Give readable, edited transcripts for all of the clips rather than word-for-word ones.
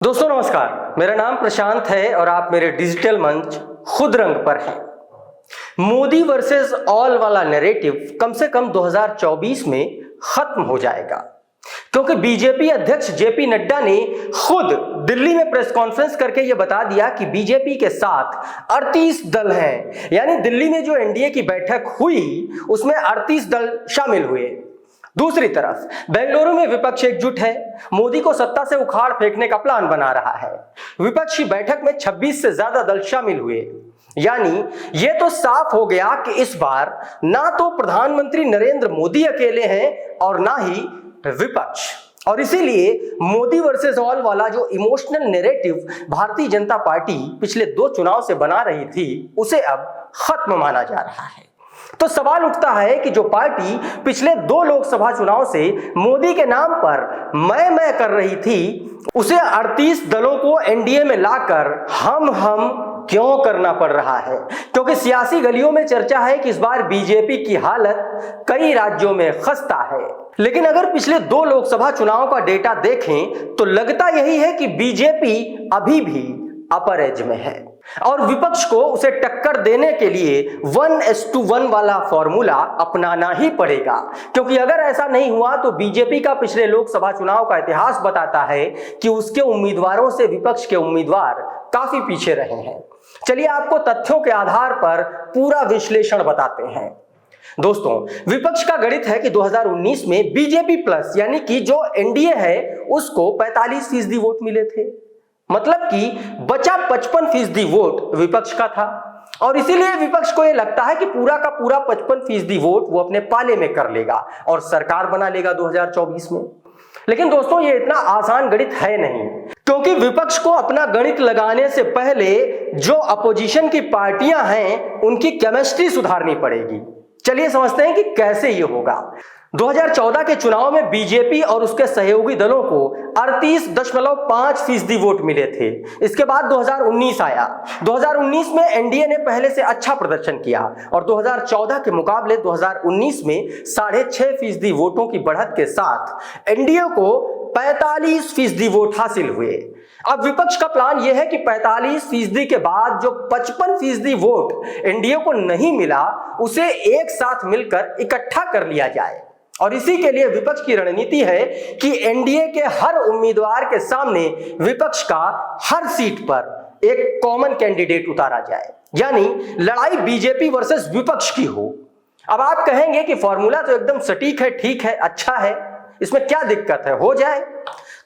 दोस्तों नमस्कार, मेरा नाम प्रशांत है और आप मेरे डिजिटल मंच खुद रंग पर हैं। मोदी वर्सेस ऑल वाला नैरेटिव कम से कम 2024 में खत्म हो जाएगा, क्योंकि बीजेपी अध्यक्ष जेपी नड्डा ने खुद दिल्ली में प्रेस कॉन्फ्रेंस करके यह बता दिया कि बीजेपी के साथ 38 दल हैं। यानी दिल्ली में जो एनडीए की बैठक हुई उसमें 38 दल शामिल हुए। दूसरी तरफ बेंगलुरु में विपक्ष एकजुट है, मोदी को सत्ता से उखाड़ फेंकने का प्लान बना रहा है। विपक्षी बैठक में 26 से ज्यादा दल शामिल हुए। यानी यह तो साफ हो गया कि इस बार ना तो प्रधानमंत्री नरेंद्र मोदी अकेले हैं और ना ही विपक्ष। और इसीलिए मोदी वर्सेस ऑल वाला जो emotional narrative Bharatiya Janata party पिछले 2 चुनाव से बना रही थी उसे अब खत्म माना जा रहा है। तो सवाल उठता है कि जो पार्टी पिछले 2 लोकसभा चुनाव से मोदी के नाम पर मैं कर रही थी, उसे 38 दलों को एनडीए में लाकर हम क्यों करना पड़ रहा है? क्योंकि सियासी गलियों में चर्चा है कि इस बार बीजेपी की हालत कई राज्यों में खस्ता है। लेकिन अगर पिछले 2 लोकसभा चुनाव का डेटा देखें तो लगता यही है कि बीजेपी अभी भी अपर एज में है और विपक्ष को उसे टक्कर देने के लिए 1:1 वाला फॉर्मूला अपनाना ही पड़ेगा। क्योंकि अगर ऐसा नहीं हुआ तो बीजेपी का पिछले लोकसभा चुनाव का इतिहास बताता है कि उसके उम्मीदवारों से विपक्ष के उम्मीदवार काफी पीछे रहे हैं। चलिए आपको तथ्यों के आधार पर पूरा विश्लेषण बताते हैं। दोस्तों, विपक्ष का गणित है कि 2019 में बीजेपी प्लस यानी कि जो एनडीए है उसको 45% वोट मिले थे। मतलब कि बचा 55% वोट विपक्ष का था और इसीलिए विपक्ष को यह लगता है कि पूरा का पूरा 55% वोट वो अपने पाले में कर लेगा और सरकार बना लेगा 2024 में। लेकिन दोस्तों, ये इतना आसान गणित है नहीं, क्योंकि विपक्ष को अपना गणित लगाने से पहले जो अपोजिशन की पार्टियां हैं उनकी केमिस्ट्री सुधारनी पड़ेगी। चलिए समझते हैं कि कैसे ये होगा। 2014 के चुनाव में बीजेपी और उसके सहयोगी दलों को 38.5% वोट मिले थे। इसके बाद 2019 आया। 2019 में एनडीए ने पहले से अच्छा प्रदर्शन किया और 2014 के मुकाबले 2019 में 6.5% वोटों की बढ़त के साथ एनडीए को 45% वोट हासिल हुए। अब विपक्ष का प्लान यह है कि 45% के बाद जो 55% वोट एनडीए को नहीं मिला उसे एक साथ मिलकर इकट्ठा कर लिया जाए। और इसी के लिए विपक्ष की रणनीति है कि एनडीए के हर उम्मीदवार के सामने विपक्ष का हर सीट पर एक कॉमन कैंडिडेट उतारा जाए, यानी लड़ाई बीजेपी वर्सेस विपक्ष की हो। अब आप कहेंगे कि फॉर्मूला तो एकदम सटीक है, ठीक है, अच्छा है, इसमें क्या दिक्कत है, हो जाए।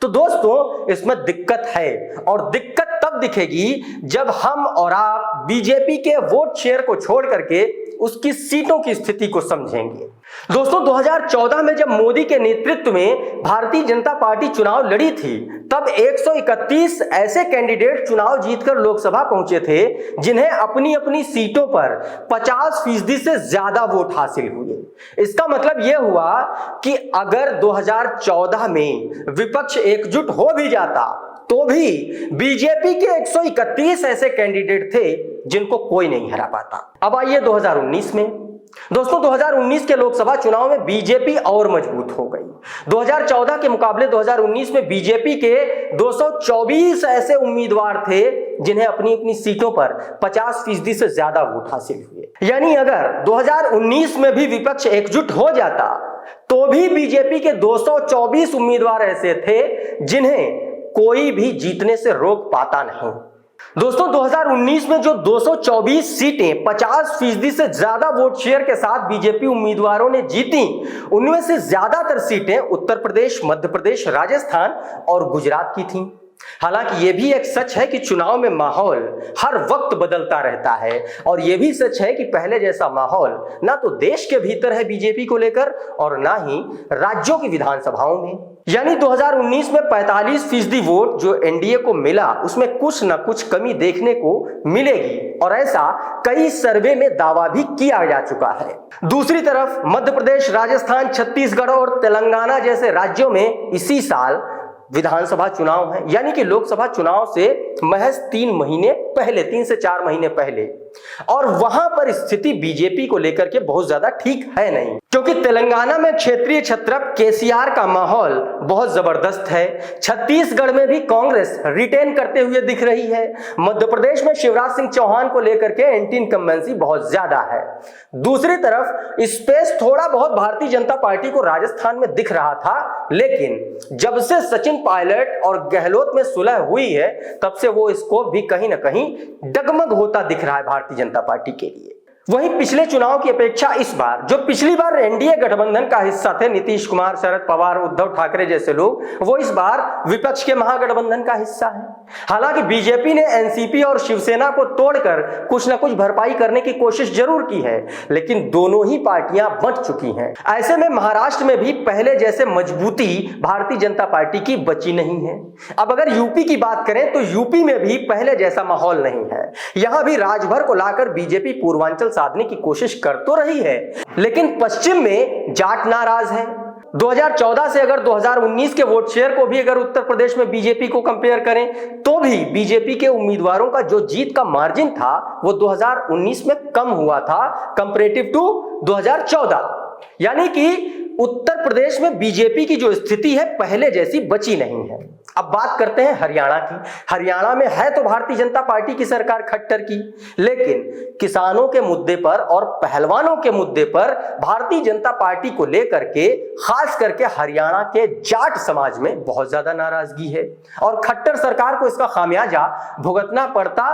तो दोस्तों, इसमें दिक्कत है और दिक्कत तब दिखेगी जब हम और आप बीजेपी के वोट शेयर को छोड़ करके उसकी सीटों की स्थिति को समझेंगे। दोस्तों, 2014 में जब मोदी के नेतृत्व में भारतीय जनता पार्टी चुनाव लड़ी थी तब 131 ऐसे कैंडिडेट चुनाव जीतकर लोकसभा पहुंचे थे जिन्हें अपनी अपनी सीटों पर 50% से ज्यादा वोट हासिल हुए। इसका मतलब यह हुआ कि अगर 2014 में विपक्ष एकजुट हो भी जाता तो भी बीजेपी के 131 ऐसे कैंडिडेट थे जिनको कोई नहीं हरा पाता। अब आइए 2019 में। दोस्तों, 2019 के लोकसभा चुनाव में बीजेपी और मजबूत हो गई। 2014 के मुकाबले 2019 में बीजेपी के 224 ऐसे उम्मीदवार थे जिन्हें अपनी अपनी सीटों पर 50% से ज्यादा वोट हासिल हुए। यानी अगर 2019 में भी विपक्ष एकजुट हो जाता तो भी बीजेपी के 224 उम्मीदवार ऐसे थे जिन्हें कोई भी जीतने से रोक पाता नहीं। दोस्तों, 2019 में जो 224 सीटें 50% से ज्यादा वोट शेयर के साथ बीजेपी उम्मीदवारों ने जीती, उनमें से ज्यादातर सीटें उत्तर प्रदेश, मध्य प्रदेश, राजस्थान और गुजरात की थीं। हालांकि यह भी एक सच है कि चुनाव में माहौल हर वक्त बदलता रहता है और यह भी सच है कि पहले जैसा माहौल ना तो देश के भीतर है बीजेपी को लेकर और ना ही राज्यों की विधानसभाओं में। यानी 2019 में 45% वोट जो एनडीए को मिला उसमें कुछ ना कुछ कमी देखने को मिलेगी और ऐसा कई सर्वे में दावा भी किया जा चुका है। दूसरी तरफ मध्य प्रदेश, राजस्थान, छत्तीसगढ़ और तेलंगाना जैसे राज्यों में इसी साल विधानसभा चुनाव है, यानी कि लोकसभा चुनाव से महज 3 महीने पहले, 3 से 4 महीने पहले और वहां पर स्थिति बीजेपी को लेकर के बहुत ज्यादा ठीक है नहीं, क्योंकि तेलंगाना में क्षेत्रीय छत्रप केसीआर का माहौल बहुत जबरदस्त है। छत्तीसगढ़ में भी कांग्रेस रिटेन करते हुए दिख रही है। मध्य प्रदेश में शिवराज सिंह चौहान को लेकर के एंटी इनकम्बेंसी बहुत ज्यादा है। दूसरी तरफ स्पेस थोड़ा बहुत भारतीय जनता पार्टी को राजस्थान में दिख रहा था, लेकिन जब से सचिन पायलट और गहलोत में सुलह हुई है तब से वो स्कोप भी कहीं ना कहीं डगमग होता दिख रहा है भारतीय जनता पार्टी के लिए। वहीं पिछले चुनाव की अपेक्षा इस बार, जो पिछली बार एनडीए गठबंधन का हिस्सा थे नीतीश कुमार, शरद पवार, उद्धव ठाकरे जैसे लोग, वो इस बार विपक्ष के महागठबंधन का हिस्सा है। हालांकि बीजेपी ने एनसीपी और शिवसेना को तोड़कर कुछ न कुछ भरपाई करने की कोशिश जरूर की है, लेकिन दोनों ही पार्टियां बंट चुकी हैं। ऐसे में महाराष्ट्र में भी पहले जैसे मजबूती भारतीय जनता पार्टी की बची नहीं है। अब अगर यूपी की बात करें तो यूपी में भी पहले जैसा माहौल नहीं है। यहां भी राजभर को लाकर बीजेपी पूर्वांचल साधने की कोशिश कर तो रही है, लेकिन पश्चिम में जाट नाराज है। 2014 से अगर 2019 के वोट शेयर को भी अगर उत्तर प्रदेश में बीजेपी को कंपेयर करें तो भी बीजेपी के उम्मीदवारों का जो जीत का मार्जिन था वो 2019 में कम हुआ था कंपैरेटिव टू 2014। यानी कि उत्तर प्रदेश में बीजेपी की जो स्थिति है पहले जैसी बची नहीं है। अब बात करते हैं हरियाणा की। हरियाणा में है तो भारतीय जनता पार्टी की सरकार खट्टर की, लेकिन किसानों के मुद्दे पर और पहलवानों के मुद्दे पर भारतीय जनता पार्टी को लेकर के खास करके हरियाणा के जाट समाज में बहुत ज्यादा नाराजगी है और खट्टर सरकार को इसका खामियाजा भुगतना पड़ता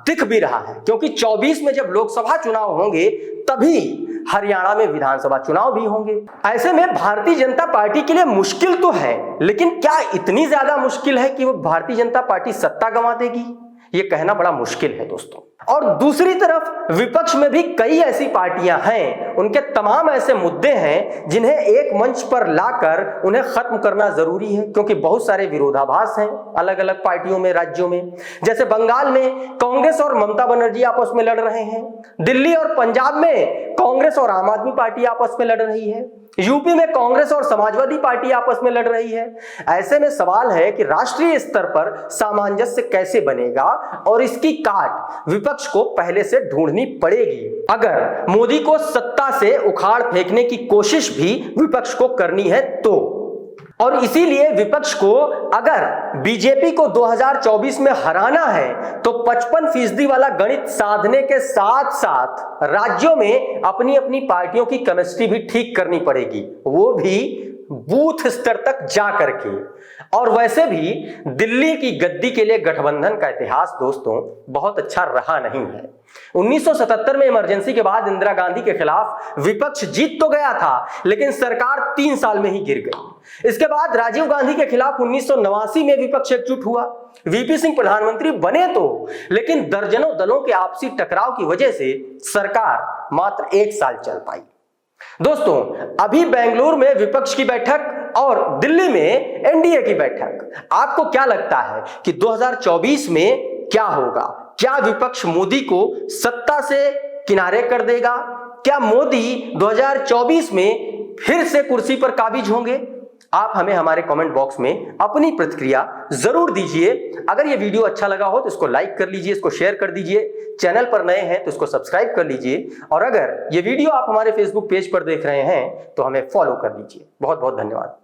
दिख भी रहा है, क्योंकि 24 में जब लोकसभा चुनाव होंगे तभी हरियाणा में विधानसभा चुनाव भी होंगे। ऐसे में भारतीय जनता पार्टी के लिए मुश्किल तो है, लेकिन क्या इतनी ज्यादा मुश्किल है कि वो भारतीय जनता पार्टी सत्ता गंवा देगी? ये कहना बड़ा मुश्किल है दोस्तों। और दूसरी तरफ विपक्ष में भी कई ऐसी पार्टियां हैं, उनके तमाम ऐसे मुद्दे हैं जिन्हें एक मंच पर लाकर उन्हें खत्म करना जरूरी है, क्योंकि बहुत सारे विरोधाभास हैं अलग अलग पार्टियों में, राज्यों में। जैसे बंगाल में कांग्रेस और ममता बनर्जी आपस में लड़ रहे हैं, दिल्ली और पंजाब में कांग्रेस और आम आदमी पार्टी आपस में लड़ रही है, यूपी में कांग्रेस और समाजवादी पार्टी आपस में लड़ रही है। ऐसे में सवाल है कि राष्ट्रीय स्तर पर सामंजस्य कैसे बनेगा, और इसकी काट विपक्ष को पहले से ढूंढनी पड़ेगी अगर मोदी को सत्ता से उखाड़ फेंकने की कोशिश भी विपक्ष को करनी है तो। और इसीलिए विपक्ष को अगर बीजेपी को 2024 में हराना है तो 55% वाला गणित साधने के साथ साथ राज्यों में अपनी अपनी पार्टियों की केमिस्ट्री भी ठीक करनी पड़ेगी, वो भी बूथ स्तर तक जा करके। और वैसे भी दिल्ली की गद्दी के लिए गठबंधन का इतिहास दोस्तों बहुत अच्छा रहा नहीं है। 1977 में इमरजेंसी के बाद इंदिरा गांधी के खिलाफ विपक्ष जीत तो गया था, लेकिन सरकार 3 साल में ही गिर गई। इसके बाद राजीव गांधी के खिलाफ 1989 में विपक्ष एकजुट हुआ, वीपी सिंह प्रधानमंत्री बने तो, लेकिन दर्जनों दलों के आपसी टकराव की वजह से सरकार मात्र 1 साल चल पाई। दोस्तों अभी बेंगलुरु में विपक्ष की बैठक और दिल्ली में एनडीए की बैठक, आपको क्या लगता है कि 2024 में क्या होगा? क्या विपक्ष मोदी को सत्ता से किनारे कर देगा? क्या मोदी 2024 में फिर से कुर्सी पर काबिज होंगे? आप हमें हमारे कमेंट बॉक्स में अपनी प्रतिक्रिया जरूर दीजिए। अगर ये वीडियो अच्छा लगा हो तो इसको लाइक कर लीजिए, इसको शेयर कर दीजिए, चैनल पर नए हैं तो इसको सब्सक्राइब कर लीजिए, और अगर ये वीडियो आप हमारे फेसबुक पेज पर देख रहे हैं तो हमें फॉलो कर लीजिए। बहुत बहुत धन्यवाद।